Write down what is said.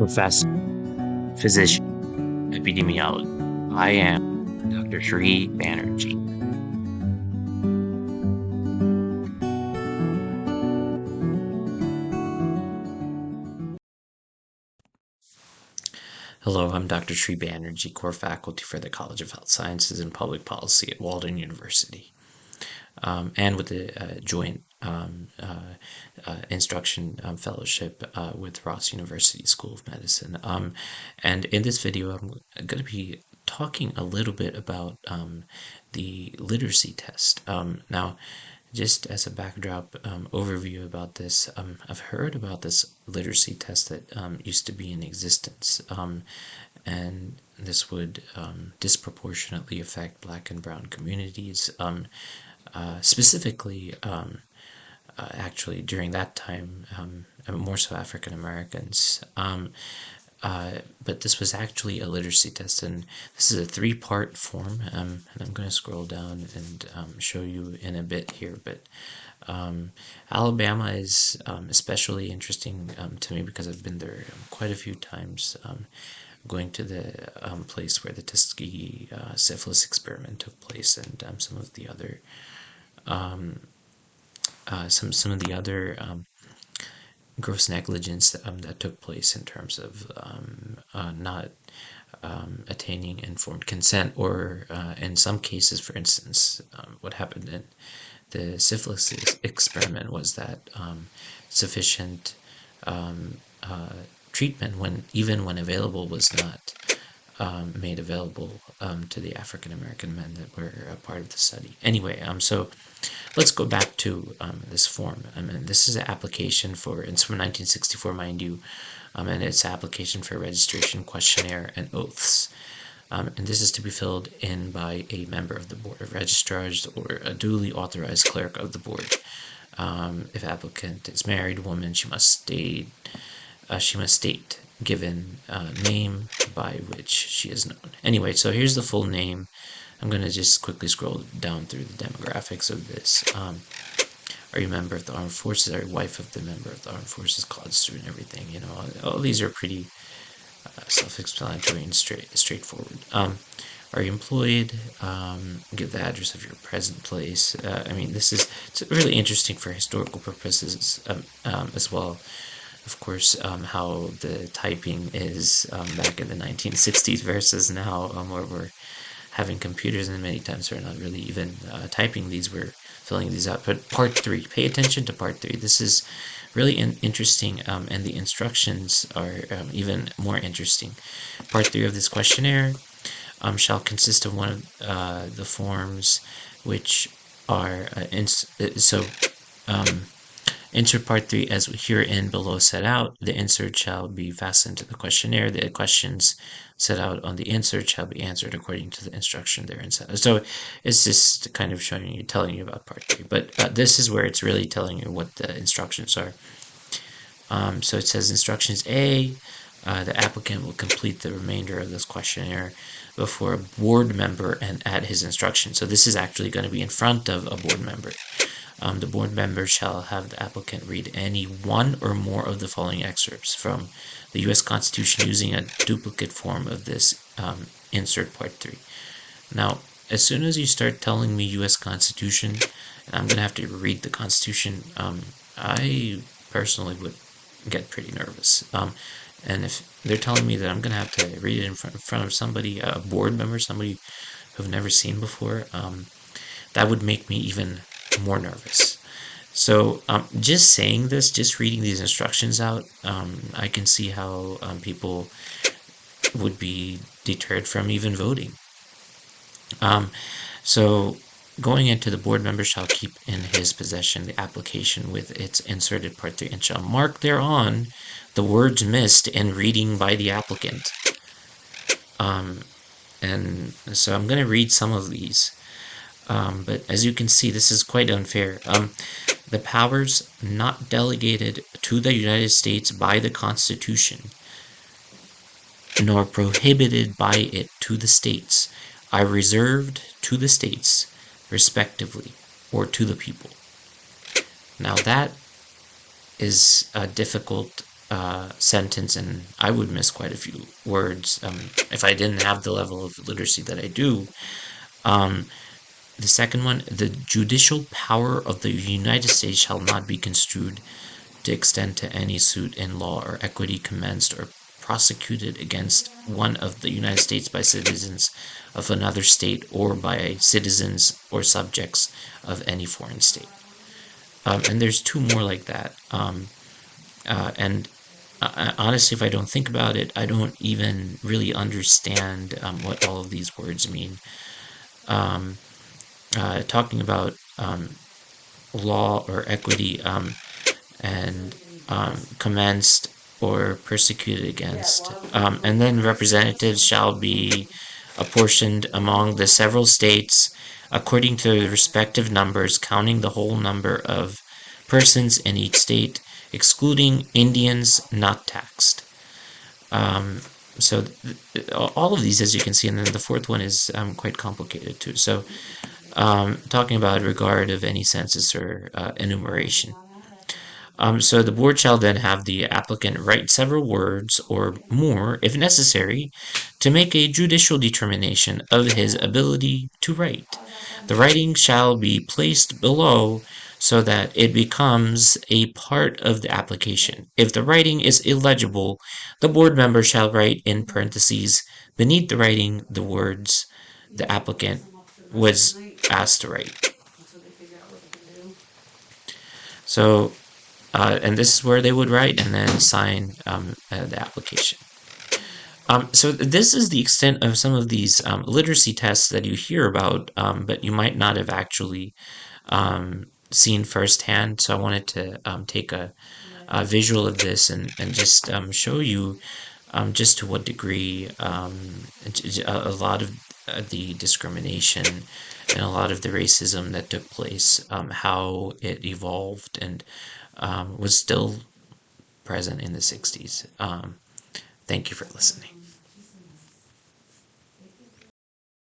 professor, physician, epidemiologist. I am Dr. Sri Banerjee. Hello, I'm Dr. Sri Banerjee, core faculty for the College of Health Sciences and Public Policy at Walden University, and with the joint instruction fellowship with Ross University School of Medicine. And in this video, I'm going to be talking a little bit about the literacy test. Now, just as a backdrop overview about this, I've heard about this literacy test that used to be in existence, and this would disproportionately affect Black and Brown communities, specifically, actually during that time, more so African Americans. But this was actually a literacy test, and this is a three-part form, and I'm going to scroll down and show you in a bit here. But Alabama is especially interesting to me because I've been there quite a few times, going to the place where the Tuskegee syphilis experiment took place, and some of the other gross negligence that took place in terms of not attaining informed consent, or in some cases, for instance, what happened in the syphilis experiment was that sufficient treatment, even when available, was not made available to the African American men that were a part of the study. Anyway, so let's go back to this form. This is an application for, it's from 1964, mind you, and it's an application for registration, questionnaire, and oaths. And this is to be filled in by a member of the Board of Registrars or a duly authorized clerk of the board. If applicant is married woman, she must state given name by which she is known. Anyway, so here's the full name. I'm going to just quickly scroll down through the demographics of this. Are you a member of the armed forces? Are you wife of the member of the armed forces, college student, everything? You know, all these are pretty self-explanatory and straightforward. Are you employed? Give the address of your present place. It's really interesting for historical purposes as well. Of course, how the typing is back in the 1960s versus now, where we're having computers, and many times we're not really even typing these, we're filling these out. But part 3, pay attention to part 3. This is really interesting, and the instructions are even more interesting. Part 3 of this questionnaire shall consist of one of the forms, which are insert part 3 as herein below set out. The insert shall be fastened to the questionnaire. The questions set out on the insert shall be answered according to the instruction therein set. So it's just kind of telling you about part 3. But this is where it's really telling you what the instructions are. So it says instructions A, the applicant will complete the remainder of this questionnaire before a board member and at his instruction. So this is actually going to be in front of a board member. The board member shall have the applicant read any one or more of the following excerpts from the U.S. Constitution using a duplicate form of this insert part 3. Now, as soon as you start telling me U.S. Constitution, and I'm going to have to read the Constitution, I personally would get pretty nervous. And if they're telling me that I'm going to have to read it in front of somebody, a board member, somebody who I've never seen before, that would make me even more nervous. So just saying this, just reading these instructions out, I can see how people would be deterred from even voting. So going into the board member shall keep in his possession the application with its inserted part 3 and shall mark thereon the words missed in reading by the applicant. And so I'm going to read some of these. But as you can see, this is quite unfair. The powers not delegated to the United States by the Constitution, nor prohibited by it to the states, are reserved to the states, respectively, or to the people. Now that is a difficult sentence, and I would miss quite a few words if I didn't have the level of literacy that I do. The second one, the judicial power of the United States shall not be construed to extend to any suit in law or equity commenced or prosecuted against one of the United States by citizens of another state or by citizens or subjects of any foreign state. And there's two more like that. And honestly, if I don't think about it, I don't even really understand what all of these words mean. Talking about law or equity and commenced or persecuted against. And then representatives shall be apportioned among the several states according to the respective numbers, counting the whole number of persons in each state, excluding Indians not taxed. So all of these, as you can see, and then the fourth one is quite complicated too. So talking about regard of any census or enumeration. So the board shall then have the applicant write several words or more, if necessary, to make a judicial determination of his ability to write. The writing shall be placed below so that it becomes a part of the application. If the writing is illegible, the board member shall write in parentheses beneath the writing the words the applicant was asked to write. So and this is where they would write and then sign the application. So this is the extent of some of these literacy tests that you hear about, but you might not have actually seen firsthand. So I wanted to take a visual of this and just show you just to what degree a lot of the discrimination and a lot of the racism that took place, how it evolved and was still present in the 60s. Thank you for listening.